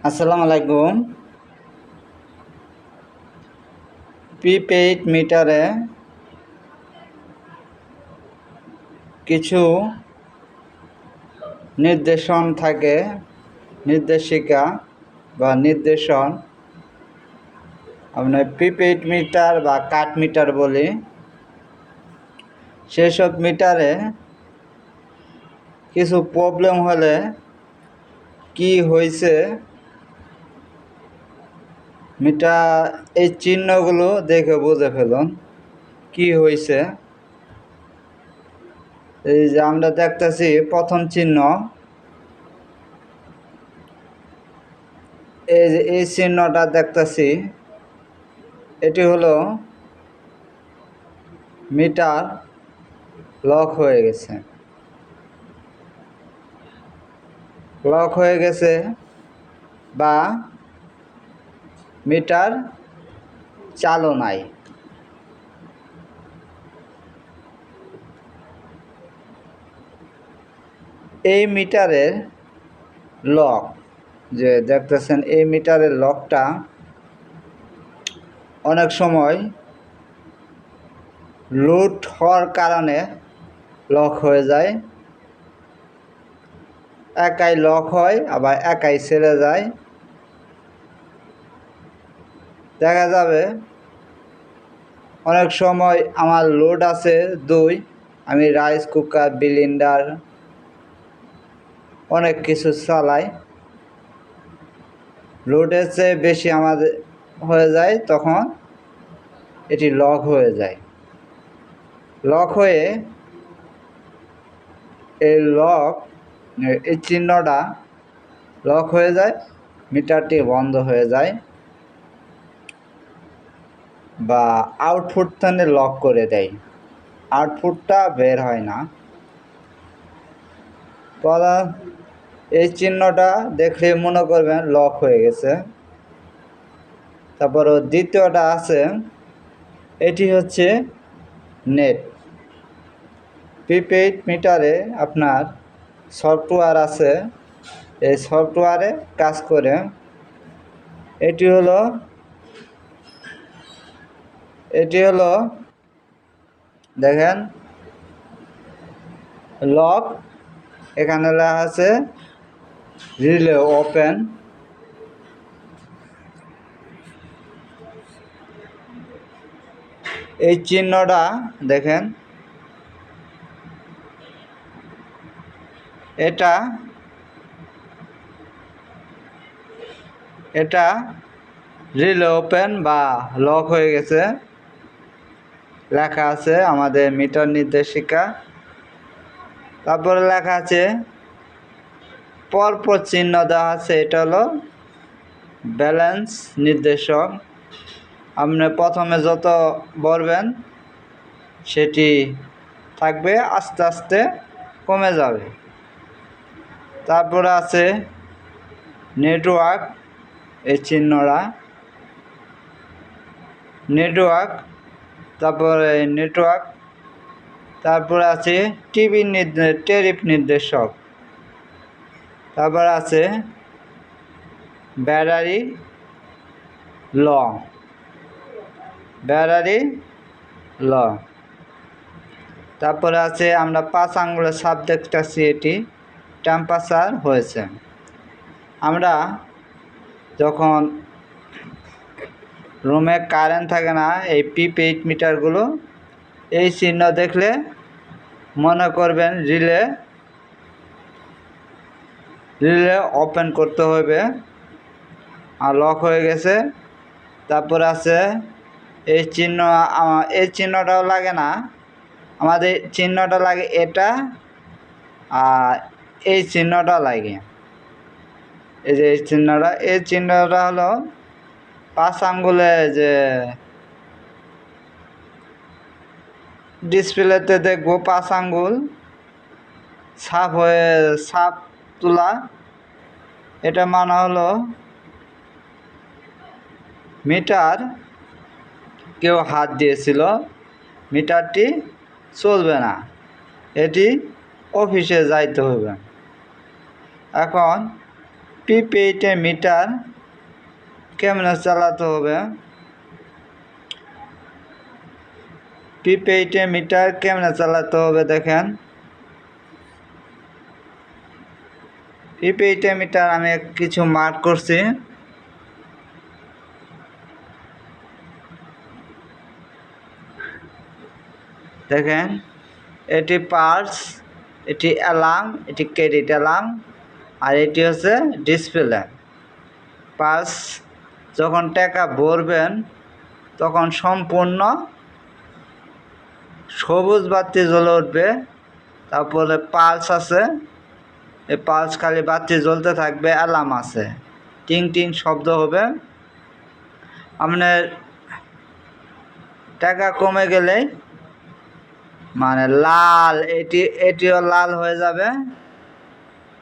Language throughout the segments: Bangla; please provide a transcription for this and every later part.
আসসালামু আলাইকুম। প্রিপেইড মিটারে কিছু নির্দেশন থাকে, নির্দেশিকা বা নির্দেশন। আমরা প্রিপেইড মিটার বা কাট মিটার বলি। সেসব মিটারে কিছু প্রবলেম হলে কি হয়েছে মিটার এই চিহ্নগুলো দেখে বুঝে ফেলুন কি হয়েছে। এই যে আমরা দেখতেছি প্রথম চিহ্ন, এই যে এই চিহ্নটা দেখতেছি, এটি হলো মিটার লক হয়ে গেছে। লক হয়ে গেছে বা মিটার চালু নাই। এই মিটারের লক যে দেখতেছেন, এই মিটারের লকটা অনেক সময় লুট হওয়ার কারণে লক হয়ে যায়। একাই লক হয় আবার একাই ছেড়ে যায়। দেখা যাবে অনেক সময় আমার লোড আছে 2, আমি রাইস কুকার, ব্লেন্ডার অনেক কিছু চালাই। লোডের চেয়ে বেশি আমাদের হয়ে যায়, তখন এটি লক হয়ে যায়। লক হয়ে এই চিহ্নটা লক হয়ে যায়, মিটারটি বন্ধ হয়ে যায় বা আউটপুট থেকে লক করে দেয়, আউটপুটটা বের হয় না। এই চিহ্নটা দেখলে মনে করবেন লক হয়ে গেছে। তারপর দ্বিতীয়টা আছে, এটি হচ্ছে নেট। প্রিপেইড মিটারে আপনার সফটওয়্যার আছে, এই সফটওয়্যারে কাজ করে। এটি হলো দেখেন লক, এখানে লেখা আছে রিলে ওপেন। এই চিহ্নটা দেখেন, এটা রিলে ওপেন বা লক হয়ে গেছে, লেখা আছে আমাদের মিটার নির্দেশিকা। তারপরে লেখা আছে পরপর চিহ্ন দেওয়া আছে, এটা হলো ব্যালেন্স নির্দেশক। আপনি প্রথমে যত ভরবেন সেটি থাকবে, আস্তে আস্তে কমে যাবে। তারপরে আছে নেটওয়ার্ক, এই চিহ্নটা নেটওয়ার্ক। তারপরে আছে ট্যারিফ নির্দেশক। তারপর আছে ব্যাটারি ল। তারপরে আছে আমরা 5 আঙ্গুলের সাপ দেখতেছি, এটি টেম্পারেচার হয়েছে। আমরা যখন রুমে কারেন্ট থাকে না, এই প্রিপেইড মিটারগুলো এই চিহ্ন দেখলে মনে করবেন রিলে ওপেন করতে হবে আর লক হয়ে গেছে। তারপর আছে এই চিহ্নটাও লাগে না, আমাদের চিহ্নটা লাগে এটা, আর এই চিহ্নটা লাগে। এই যে এই চিহ্নটা হলো 5 আঙ্গুলে যে ডিসপ্লেতে দেখবো 5 আঙ্গুল ছাপ তোলা, এটা মানে হলো মিটার কেউ হাত দিয়েছিল, মিটারটি চলবে না, এটি অফিসে যাইতে হবে। এখন প্রিপেইডে মিটার কেমনে চালাতে হবে, প্রিপেইডে মিটার কেমনে চালাতে হবে দেখেন। প্রিপেইডে মিটার আমি কিছু মার্ক করছি। দেখেন এটি পালস, এটি অ্যালার্ম, এটি ক্রেডিট অ্যালার্ম, আর এটি হচ্ছে ডিসপ্লে। পালস যখন টাকা ভরবেন তখন সম্পূর্ণ সবুজ বাতি জ্বলে উঠবে। তারপরে পালস আছে, এই পালস খালি বাতি জ্বলতে থাকবে। অ্যালার্ম আছে, টিং টিং শব্দ হবে। আপনার টাকা কমে গেলে মানে লাল, এটিও লাল হয়ে যাবে,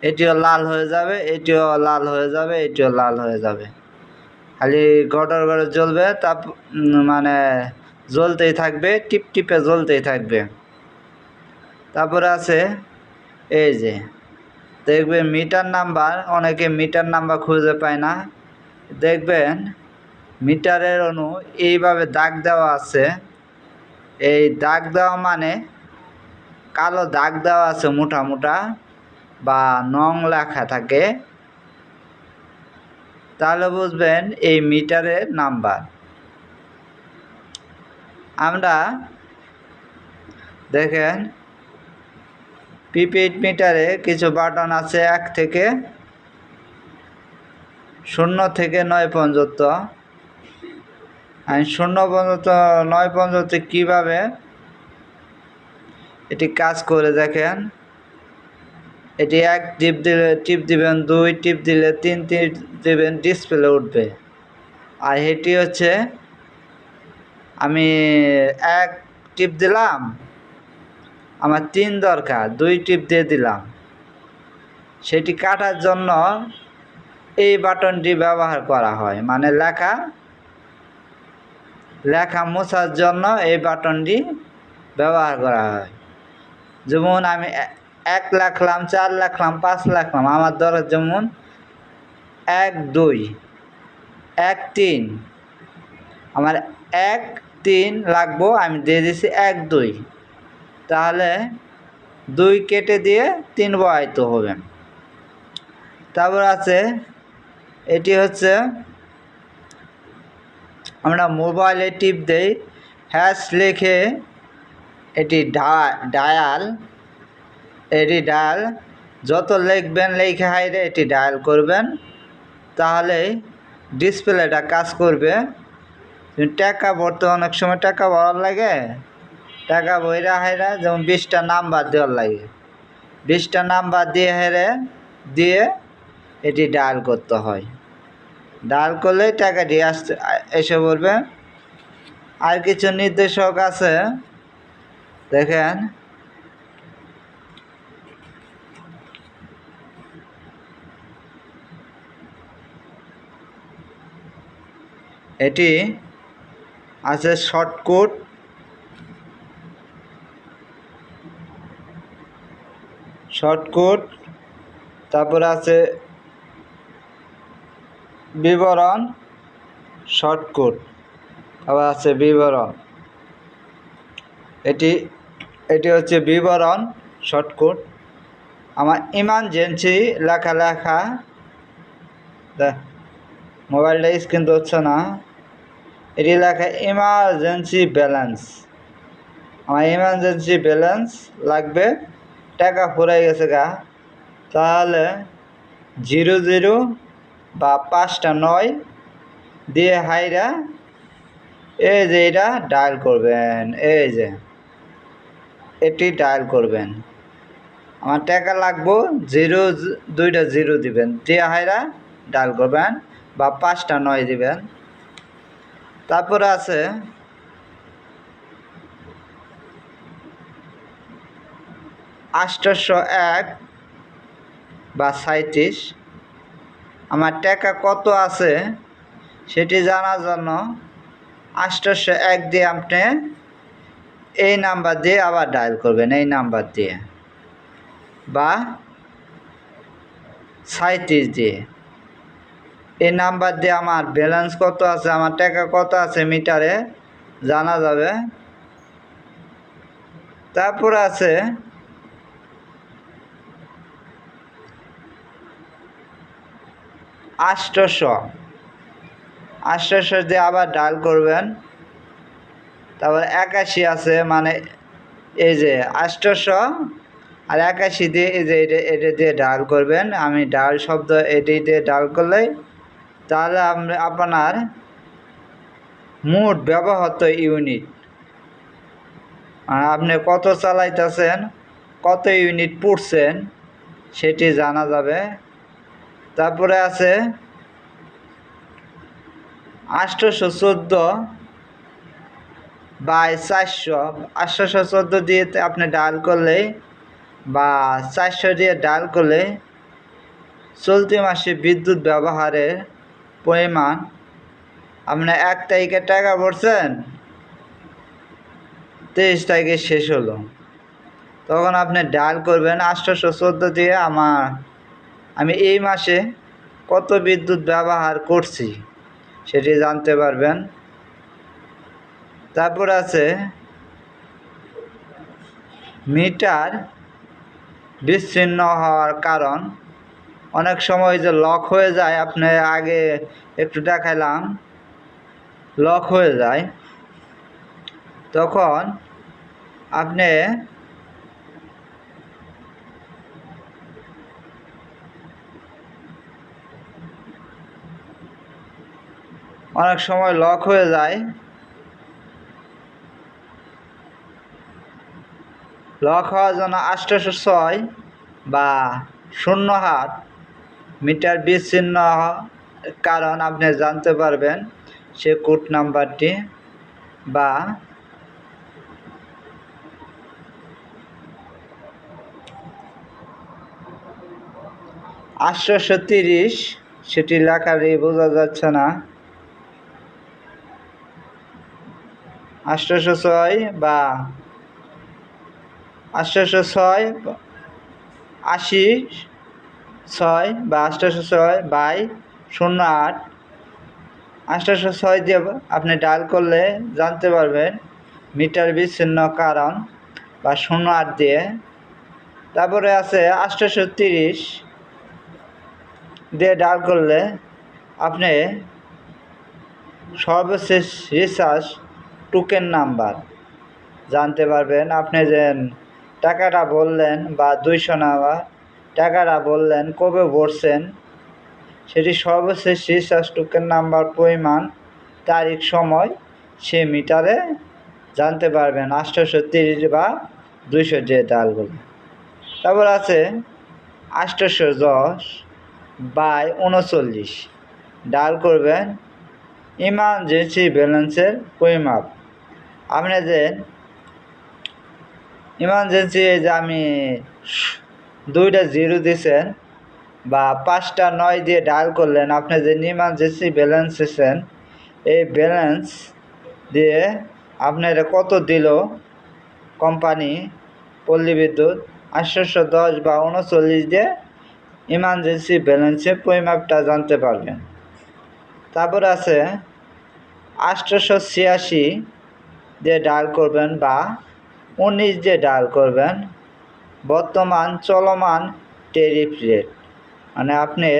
এটিও লাল হয়ে যাবে, এটিও লাল হয়ে যাবে, এটিও লাল হয়ে যাবে। খালি গটর গটর জ্বলবে, তা মানে জ্বলতেই থাকবে, টিপ টিপে জ্বলতেই থাকবে। তারপরে আছে এই যে দেখবেন মিটার নাম্বার, অনেকে মিটার নাম্বার খুঁজে পায় না। দেখবেন মিটারের অনু এইভাবে দাগ দেওয়া আছে। এই দাগ দেওয়া মানে কালো দাগ দেওয়া আছে মোটা মোটা, বা নং লেখা থাকে, তাহলে বুঝবেন এই মিটারের নাম্বার। আমরা দেখেন প্রিপেইড মিটারে কিছু বাটন আছে 1 থেকে 0 থেকে 9 পর্যন্ত। আমি 0 পর্যন্ত 9 পর্যন্ত কীভাবে এটি কাজ করে দেখেন। এটি 1 টিপ দিবেন, 2 টিপ দিলে 3 টিপ দিবেন, ডিসপ্লে উঠবে। আর এটি হচ্ছে আমি 1 টিপ দিলাম, আমার 3 দরকার, 2 টিপ দিয়ে দিলাম। সেটি কাটার জন্য এই বাটনটি ব্যবহার করা হয়, মানে লেখা মোছার জন্য এই বাটনটি ব্যবহার করা হয়। যেমন আমি 1 লিখলাম, 4 লিখলাম, 5 লিখলাম, আমার দরকার যেমন 1 2 1 3, আমার 1 3 লাগবো, আমি দিয়ে দিছি 1 2, তাহলে 2 কেটে দিয়ে 3 বসাইতে হবে। তারপর আছে এটি হচ্ছে আমরা মোবাইলে টিপ দেই, হ্যাশ লিখে এটি ডায়াল, এটি ডায়াল যত লিখবেন লেখে হাইরে এটি ডায়াল করবেন, তাহলে ডিসপ্লেটা কাজ করবে। টাকা ভরতে অনেক সময় টাকা ভরার লাগে, টাকা ভইরা হাইরা যেমন 20টা নাম্বার দেওয়ার লাগে, 20টা নাম্বার দিয়ে হেরে দিয়ে এটি ডায়াল করতে হয়। ডায়াল করলে টাকাটি এসে পড়বে। আর কিছু নির্দেশক আছে দেখেন, এটি আছে শর্টকাট, তারপরে আছে বিবরণ, শর্টকাট, আবার আছে বিবরণ। এটি হচ্ছে বিবরণ শর্টকাট। আমার ইমার্জেন্সি লেখা মোবাইলটা স্ক্রিন ধরছে না, এটি লেখা ইমার্জেন্সি ব্যালেন্স। আমার ইমার্জেন্সি ব্যালেন্স লাগবে, টাকা ফুরাই গেছে গা, তাহলে 00 বা 5টা 9 দিয়ে হাইরা এই যে এটা ডায়াল করবেন, এই যে এটি ডায়াল করবেন। আমার টাকা লাগবো 2টা 0 দিবেন, দিয়ে হাইরা ডায়াল করবেন, বা 5টা 9 দিবেন। তারপরে আছে আটশো 1 বা 37। আমার টাকা কত আছে সেটি জানার জন্য 801 দিয়ে আপনি এই নাম্বার দিয়ে আবার ডায়াল করবেন, এই নাম্বার দিয়ে, বা 37 দিয়ে। এই নাম্বার দিয়ে আমার ব্যালেন্স কত আছে, আমার টাকা কত আছে মিটারে জানা যাবে। তারপর আছে আটশোশো, দিয়ে আবার ডায়াল করবেন। তারপর 81 আছে, মানে এই যে 800 আর 81 দিয়ে এই যে এটা দিয়ে ডায়াল করবেন। আমি ডায়াল শব্দ এটি দিয়ে ডায়াল করলেই তাহলে আপনার মোট ব্যবহৃত ইউনিট, আপনি কত চালাইতেছেন, কত ইউনিট পড়ছেন সেটি জানা যাবে। তারপরে আছে 814 বাই 400, 814 দিয়ে আপনি ডায়াল করলেই বা 400 দিয়ে ডায়াল করলে চলতি মাসে বিদ্যুৎ ব্যবহারের পরিমাণ, আপনার 1 তারিখে টাকা ভরছেন, 23 তারিখে শেষ হলো, তখন আপনি ডায়াল করবেন 814 দিয়ে আমি এই মাসে কত বিদ্যুৎ ব্যবহার করছি সেটি জানতে পারবেন। তারপর আছে মিটার বিচ্ছিন্ন হওয়ার কারণ, অনেক সময় যে লক হয়ে যায়, আপনি আগে একটু দেখাইলাম লক হয়ে যায়, তখন আপনি অনেক সময় লক হয়ে যায়, লক হওয়ার জন্য 806 বা 0 মিটার বিচ্ছিন্ন কারণ আপনি জানতে পারবেন সে কোড নাম্বারটি, বা 830 সেটি লেখারই বোঝা যাচ্ছে না, 806 বা 806 86 বা 806 বাই 08, 806 দিয়ে আপনি ডায়াল করলে জানতে পারবেন মিটার বিচ্ছিন্ন কারণ, বা 08 দিয়ে। তারপরে আছে 830 দিয়ে ডায়াল করলে আপনি সর্বশেষ রিচার্জ টোকেন নাম্বার জানতে পারবেন। আপনি যে টাকাটা বললেন বা 200 টাকাটা বললেন কবে ভরছেন, সেটি সর্বশেষ রিচার্জ টোকেন নাম্বার, পরিমাণ, তারিখ, সময় সে মিটারে জানতে পারবেন 830 বা 200 দিয়ে ডায়াল করলে। তারপর আছে 810 বাই 39 ডায়াল করবেন ইমার্জেন্সি ব্যালেন্সের পরিমাপ। আপনি যে ইমার্জেন্সি যে আমি 2টা 0 দিয়েছেন বা 5টা 9 দিয়ে ডায়াল করলেন, আপনি যে ইমার্জেন্সি ব্যালেন্স দিয়েছেন, এই ব্যালেন্স দিয়ে আপনার কত দিল কোম্পানি পল্লী বিদ্যুৎ, 810 বা 39 দিয়ে ইমার্জেন্সি ব্যালেন্সের পরিমাপটা জানতে পারবেন। তারপর আছে 886 দিয়ে ডায়াল করবেন বা 19 দিয়ে ডায়াল করবেন বর্তমান চলমান ট্যারিফ রেট, মানে আপনি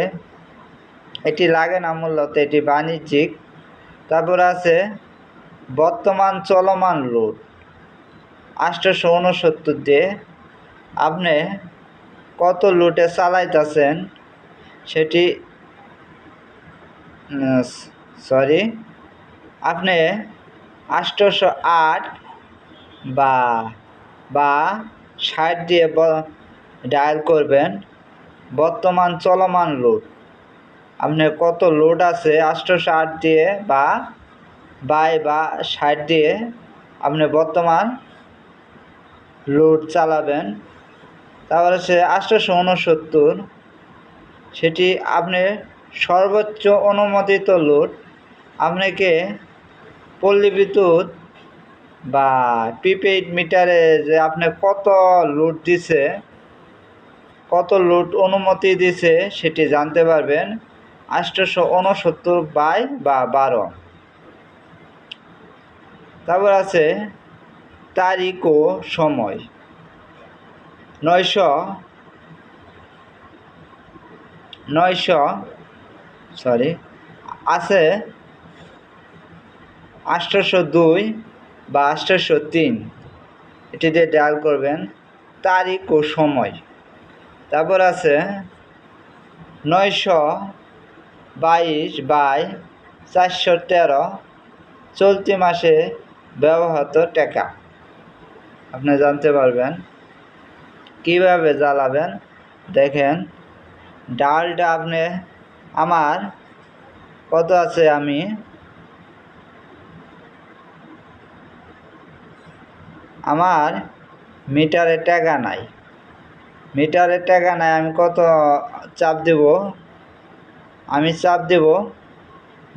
এটি লাগে না, মূলত এটি বাণিজ্যিক। তারপর আছে বর্তমান চলমান লোড 869 দিয়ে আপনি কত লোডে চালাইতেছেন সেটি, আপনি 808 বা 60 দিয়ে ডায়াল করবেন বর্তমান চলমান লোড, আপনার কত লোড আছে 808 দিয়ে বা 60 দিয়ে আপনি বর্তমান লোড চালাবেন। তারপরে সে 869 সেটি আপনি সর্বোচ্চ অনুমোদিত লোড, আপনাকে পল্লী বিদ্যুৎ বা প্রিপেইড মিটারে যে আপনি কত লোড দিছে, কত লোড অনুমতি দিছে সেটি জানতে পারবেন 869/12। তারপর আছে তারিখ ও সময় 900 আছে 802/803। এটি দিয়ে ডায়াল করবেন তারিখ ও সময়। তারপর আছে 922/413 চলতি মাসে ব্যবহৃত টাকা। আপনি জানতে পারবেন কিভাবে জ্বালাবেন। দেখেন ডালটা আপনি আমার কত আছে, আমার মিটারের টাকা নাই, আমি কত চাপ দেব,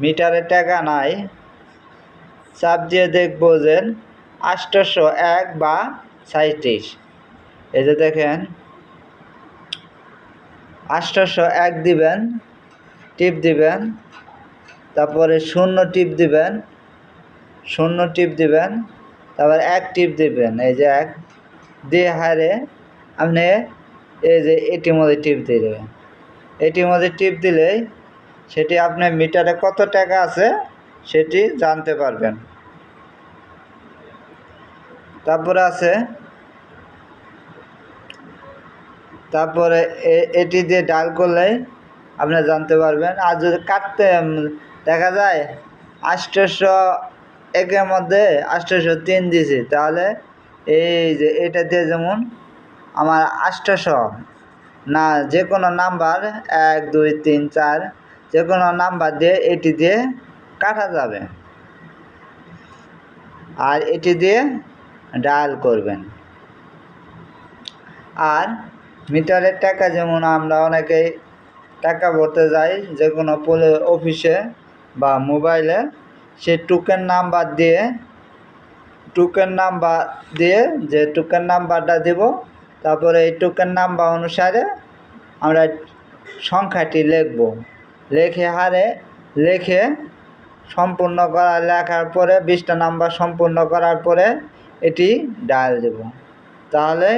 মিটারের টাকা নাই, চাপ দিয়ে দেখব যে 801/37। এই যে দেখেন 801 দিবেন, টিপ দিবেন, তারপরে 0 টিপ দিবেন, তারপর 1 টিপ দিবেন। এই যে 1 দিয়ে হারে আপনি এই যে এটির মধ্যে টিপ দিয়ে দেবেন। এটির মধ্যে টিপ দিলেই সেটি আপনার মিটারে কত টাকা আছে সেটি জানতে পারবেন। তারপরে এটি দিয়ে ডায়াল করলেই আপনি জানতে পারবেন। আর যদি কাটতে দেখা যায় 801-এর মধ্যে 803 দিয়েছি, তাহলে এই যে এটা দিয়ে যেমন আমার 800 না, যে কোনো নাম্বার 1 2 3 4 যে কোনো নাম্বার দিয়ে এটি দিয়ে কাটা যাবে। আর এটি দিয়ে ডায়াল করবেন। আর মিটারের টাকা যেমন আমরা অনেকেই টাকা ভরতে যাই যে কোনো অফিসে বা মোবাইলে, সে টোকেন নাম্বার দিয়ে যে টোকেন নাম্বারটা দেব, তারপরে এই টোকেন নাম্বার অনুসারে আমরা সংখ্যাটি লিখব, লিখে সম্পূর্ণ লেখার পরে 20টা নাম্বার সম্পূর্ণ করার পরে এটি ডায়াল দেব, তাহলে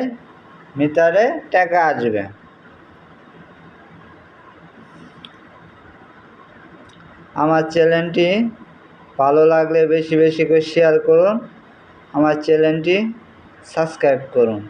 মিটারে টাকা আসবে। আমার চ্যানেলটি ভালো লাগলে বেশি বেশি করে শেয়ার করুন, আমার চ্যানেলটি সাবস্ক্রাইব করুন।